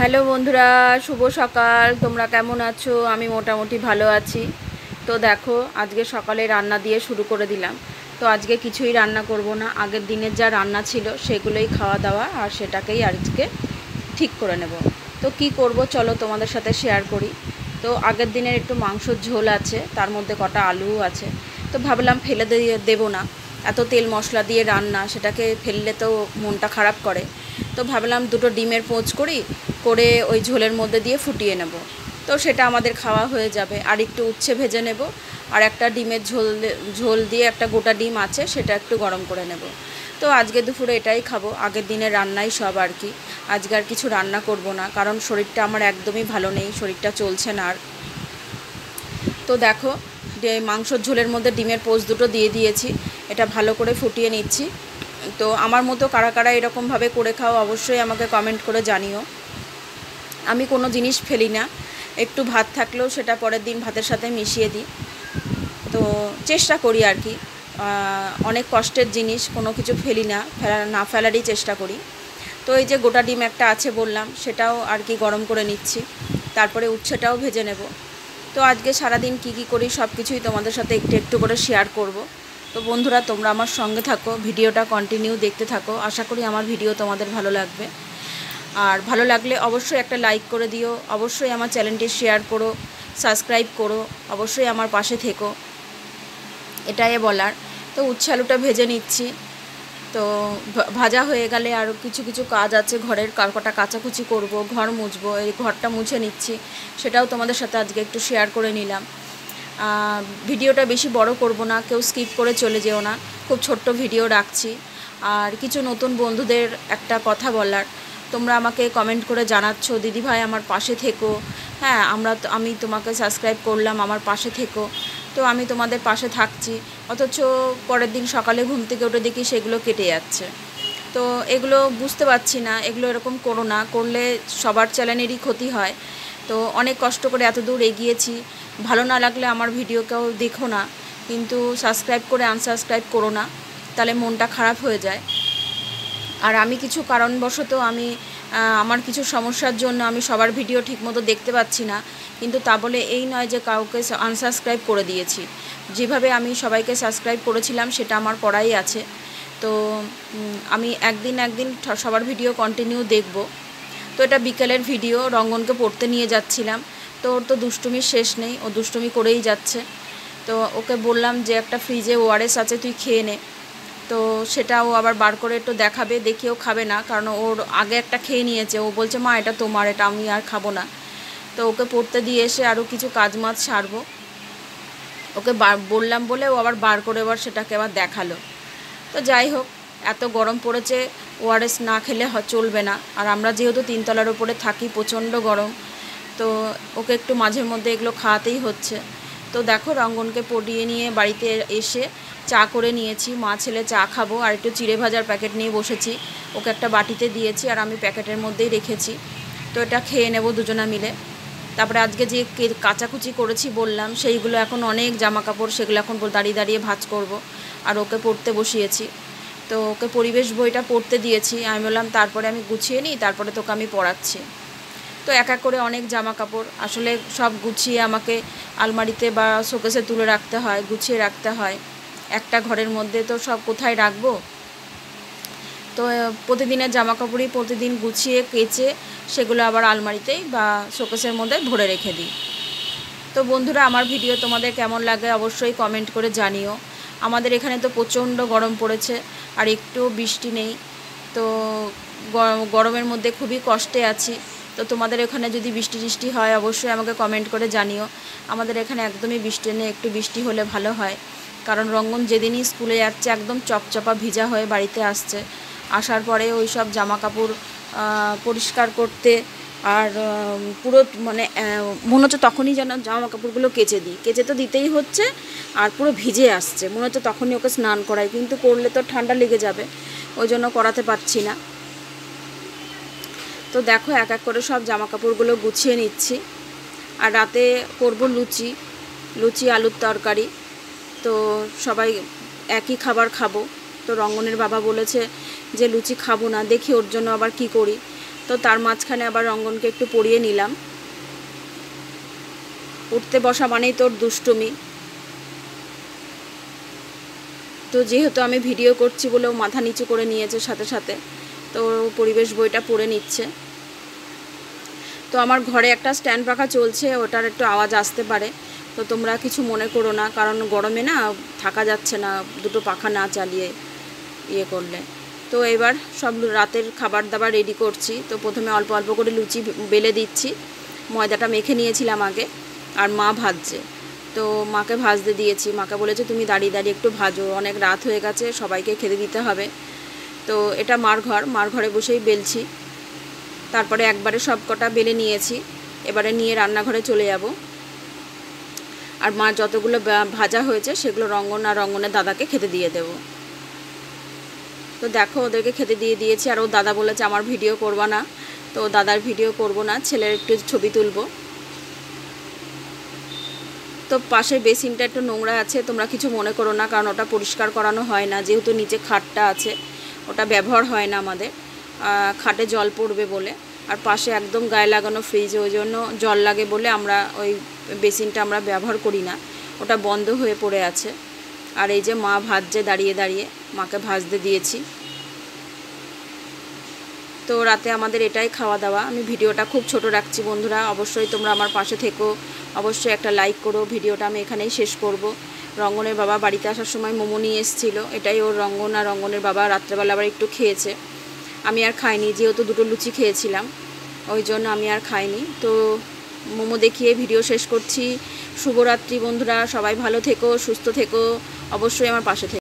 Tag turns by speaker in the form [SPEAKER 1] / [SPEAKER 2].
[SPEAKER 1] Hello বন্ধুরা, শুভ সকাল। তোমরা কেমন আছো? আমি মোটামুটি ভালো আছি। তো দেখো, আজকে সকালে রান্না দিয়ে শুরু করে দিলাম। তো আজকে কিছুই রান্না করব না, আগের দিনের যা রান্না ছিল সেগুলোই খাওয়া দাওয়া, আর সেটাকেই আজকে ঠিক করে নেব। তো কি করব চলো তোমাদের সাথে শেয়ার করি। তো আগের দিনের একটু মাংসর ঝোল আছে, তার মধ্যে কটা আলুও আছে। তো ভাবলাম ফেলে দেবো না, এত তেল মশলা দিয়ে রান্না, সেটাকে ফেললে তো মনটা খারাপ করে। তো ভাবলাম দুটো ডিমের পোঁচ করে ওই ঝোলের মধ্যে দিয়ে ফুটিয়ে নেব। তো সেটা আমাদের খাওয়া হয়ে যাবে। আর একটু উচ্ছে ভেজে নেব, আর একটা ডিমের ঝোল দিয়ে একটা গোটা ডিম আছে, সেটা একটু গরম করে নেব। তো আজকে দুপুরে এটাই খাবো, আগের দিনের রান্নাই সব আর কি। আজকে আর কিছু রান্না করব না, কারণ শরীরটা আমার একদমই ভালো নেই, শরীরটা চলছে না আর। তো দেখো, মাংসর ঝোলের মধ্যে ডিমের পোচ দুটো দিয়ে দিয়েছি, এটা ভালো করে ফুটিয়ে নিচ্ছি। তো আমার মতো কারা কারা এরকমভাবে করে খাও অবশ্যই আমাকে কমেন্ট করে জানিও। আমি কোনো জিনিস ফেলি না, একটু ভাত থাকলেও সেটা পরের দিন ভাতের সাথে মিশিয়ে দিই। তো চেষ্টা করি আর কি, অনেক কষ্টের জিনিস, কোনো কিছু ফেলি না, ফেলারই চেষ্টা করি। তো এই যে গোটা ডিম একটা আছে বললাম, সেটাও আর কি গরম করে নিচ্ছি, তারপরে উচ্ছেটাও ভেজে নেব। তো আজকে সারাদিন কি কি করি সব কিছুই তোমাদের সাথে একটু একটু করে শেয়ার করব। তো বন্ধুরা, তোমরা আমার সঙ্গে থাকো, ভিডিওটা কন্টিনিউ দেখতে থাকো। আশা করি আমার ভিডিও তোমাদের ভালো লাগবে। আর ভালো লাগলে অবশ্যই একটা লাইক করে দিও, অবশ্যই আমার চ্যানেলটি শেয়ার করো, সাবস্ক্রাইব করো, অবশ্যই আমার পাশে থেকো, এটাই বলার। তো উচ্ছে আলুটা ভেজে নিচ্ছি। তো ভাজা হয়ে গেলে আরও কিছু কিছু কাজ আছে, ঘরের কটা কাচাকুচি করব, ঘর মুছবো, এই ঘরটা মুছে নিচ্ছি, সেটাও তোমাদের সাথে আজকে একটু শেয়ার করে নিলাম। ভিডিওটা বেশি বড় করব না, কেউ স্কিপ করে চলে যেও না, খুব ছোট্ট ভিডিও রাখছি। আর কিছু নতুন বন্ধুদের একটা কথা বলার, তোমরা আমাকে কমেন্ট করে জানাচ্ছ দিদিভাই আমার পাশে থেকো। হ্যাঁ, আমি তোমাকে সাবস্ক্রাইব করলাম, আমার পাশে থেকো। তো আমি তোমাদের পাশে থাকছি, অথচ পরের দিন সকালে ঘুম থেকে উঠে দেখি সেগুলো কেটে যাচ্ছে। তো এগুলো বুঝতে পারছি না, এগুলো এরকম করো না, করলে সবার চ্যানেলেরই ক্ষতি হয়। তো অনেক কষ্ট করে এত দূর এগিয়েছি, ভালো না লাগলে আমার ভিডিও কেউ দেখো না, কিন্তু সাবস্ক্রাইব করে আনসাবস্ক্রাইব করো না, তাহলে মনটা খারাপ হয়ে যায়। আর আমি কিছু কারণবশত আমার কিছু সমস্যার জন্য আমি সবার ভিডিও ঠিকমতো দেখতে পাচ্ছি না, কিন্তু তা বলে এই নয় যে কাউকে আনসাবস্ক্রাইব করে দিয়েছি। যেভাবে আমি সবাইকে সাবস্ক্রাইব করেছিলাম সেটা আমার করাই আছে। তো আমি একদিন সবার ভিডিও কন্টিনিউ দেখব। তো এটা বিকেলের ভিডিও, রঙ্গনকে পড়তে নিয়ে যাচ্ছিলাম। তো ওর তো দুষ্টুমির শেষ নেই, ও দুষ্টুমি করেই যাচ্ছে। তো ওকে বললাম যে একটা ফ্রিজে ওআরএস আছে, তুই খেয়ে নে। তো সেটা ও আবার বার করে একটু দেখাবে, দেখেও খাবে না, কারণ ওর আগে একটা খেয়ে নিয়েছে। ও বলছে মা এটা তোমার, এটা আমি আর খাবো না। তো ওকে পড়তে দিয়ে এসে আরও কিছু কাজ মাছ সারবো, ওকে বললাম বলে ও আবার বার করে এবার সেটাকে আবার দেখালো। তো যাই হোক, এত গরম পড়েছে, ওআরএস না খেলে চলবে না। আর আমরা যেহেতু তিনতলার উপরে থাকি, প্রচণ্ড গরম, তো ওকে একটু মাঝের মধ্যে এগুলো খাওয়াতেই হচ্ছে। তো দেখো, রঙ্গনকে পড়িয়ে নিয়ে বাড়িতে এসে চা করে নিয়েছি, মা ছেলে চা খাবো, আর একটু চিড়ে ভাজার প্যাকেট নিয়ে বসেছি। ওকে একটা বাটিতে দিয়েছি, আর আমি প্যাকেটের মধ্যেই রেখেছি। তো এটা খেয়ে নেব দুজনা মিলে। তারপরে আজকে যে কাচাকুচি করেছি বললাম, সেইগুলো এখন অনেক জামা কাপড়, সেগুলো এখন দাঁড়িয়ে দাঁড়িয়ে ভাঁজ করব। আর ওকে পড়তে বসিয়েছি। তো ওকে পরিবেশ বইটা পড়তে দিয়েছি, আমি বললাম তারপরে আমি গুছিয়ে নিই, তারপরে তোকে আমি পড়াচ্ছি। তো এক এক করে অনেক জামা কাপড়, আসলে সব গুছিয়ে আমাকে আলমারিতে বা শোকেসে তুলে রাখতে হয়, গুছিয়ে রাখতে হয়। একটা ঘরের মধ্যে তো সব কোথায় রাখবো। তো প্রতিদিনের জামা কাপড়ই প্রতিদিন গুছিয়ে কেচে সেগুলো আবার আলমারিতেই বা শোকেসের মধ্যে ভরে রেখে দিই। তো বন্ধুরা, আমার ভিডিও তোমাদের কেমন লাগে অবশ্যই কমেন্ট করে জানিও। আমাদের এখানে তো প্রচণ্ড গরম পড়েছে, আর একটুও বৃষ্টি নেই। তো গরমের মধ্যে খুবই কষ্টে আছি। তো তোমাদের এখানে যদি বৃষ্টি টিষ্টি হয় অবশ্যই আমাকে কমেন্ট করে জানিও। আমাদের এখানে একদমই বৃষ্টি নেই, একটু বৃষ্টি হলে ভালো হয়, কারণ রঙ্গন যেদিনই স্কুলে যাচ্ছে একদম চপচপা ভিজা হয়ে বাড়িতে আসছে। আসার পরে ওই সব জামা কাপড় পরিষ্কার করতে, আর পুরো মানে মনে হচ্ছে তখনই যেন জামা কাপড়গুলো কেচে দিই, কেচে তো দিতেই হচ্ছে, আর পুরো ভিজে আসছে, মনে হচ্ছে তখনই ওকে স্নান করাই, কিন্তু করলে তো ঠান্ডা লেগে যাবে, ওই জন্য করাতে পারছি না। তো দেখো, এক এক করে সব জামা কাপড়গুলো গুছিয়ে নিচ্ছি। আর রাতে করব লুচি, আলুর তরকারি। তো সবাই একই খাবার খাবো। তো রঙ্গনের বাবা বলেছে যে লুচি খাবো না, দেখি ওর জন্য আবার কি করি। তো তার মাঝখানে আবার রঙ্গনকে একটু পড়িয়ে নিলাম। উঠতে বসা মানেই তোর দুষ্টুমি। তো যেহেতু আমি ভিডিও করছি বলেও মাথা নিচু করে নিয়েছে সাথে সাথে, তো পরিবেশ বইটা পড়ে নিচ্ছে। তো আমার ঘরে একটা স্ট্যান্ড পাখা চলছে, ওটার একটু আওয়াজ আসতে পারে, তো তোমরা কিছু মনে করো না, কারণ গরমে না থাকা যাচ্ছে না দুটো পাখা না চালিয়ে ইয়ে করলে। তো এবার সব রাতের খাবার দাবার রেডি করছি। তো প্রথমে অল্প অল্প করে লুচি বেলে দিচ্ছি, ময়দাটা মেখে নিয়েছিলাম আগে, আর মা ভাজছে। তো মাকে ভাজতে দিয়েছি, মাকে বলেছে তুমি দাঁড়িয়ে দাঁড়িয়ে একটু ভাজো, অনেক রাত হয়ে গেছে, সবাইকে খেতে দিতে হবে। তো এটা মার ঘরে বসেই বেলছি। তারপরে একবারে সব কটা বেলে নিয়েছি, এবারে নিয়ে রান্নাঘরে চলে যাব। আর মা যতগুলো ভাজা হয়েছে সেগুলো রঙ্গন আর রঙ্গনের দাদাকে খেতে দিয়ে দেব। তো দেখো ওদেরকে খেতে দিয়ে দিয়েছি। আর ও দাদা বলেছে আমার ভিডিও করবা না, তো দাদার ভিডিও করব না, ছেলের একটু ছবি তুলব। তো পাশে বেসিনটা একটু নোংরা আছে, তোমরা কিছু মনে করো না, কারণ ওটা পরিষ্কার করানো হয় না, যেহেতু নিচে খাটটা আছে, ওটা ব্যবহার হয় না আমাদের, খাটে জল পড়বে বলে। আর পাশে একদম গায়ে লাগানো ফ্রিজ, ওই জন্য জল লাগে বলে আমরা ওই বেসিনটা আমরা ব্যবহার করি না, ওটা বন্ধ হয়ে পড়ে আছে। আর এই যে মা ভাজছে দাঁড়িয়ে দাঁড়িয়ে, মাকে ভাজতে দিয়েছি। তো রাতে আমাদের এটাই খাওয়া দাওয়া। আমি ভিডিওটা খুব ছোট রাখছি বন্ধুরা, অবশ্যই তোমরা আমার পাশে থেকো, অবশ্যই একটা লাইক করো। ভিডিওটা আমি এখানেই শেষ করব। রঙ্গনের বাবা বাড়িতে আসার সময় মোমো নিয়ে এসেছিলো, এটাই ওর রঙ্গন আর রঙ্গনের বাবা রাত্রেবেলা আবার একটু খেয়েছে, আমি আর খাইনি, যেহেতু দুটো লুচি খেয়েছিলাম ওই জন্য আমি আর খাইনি। তো মোমো দেখিয়ে ভিডিও শেষ করছি। শুভরাত্রি বন্ধুরা, সবাই ভালো থেকো, সুস্থ থেকো, অবশ্যই আমার পাশে থেকো।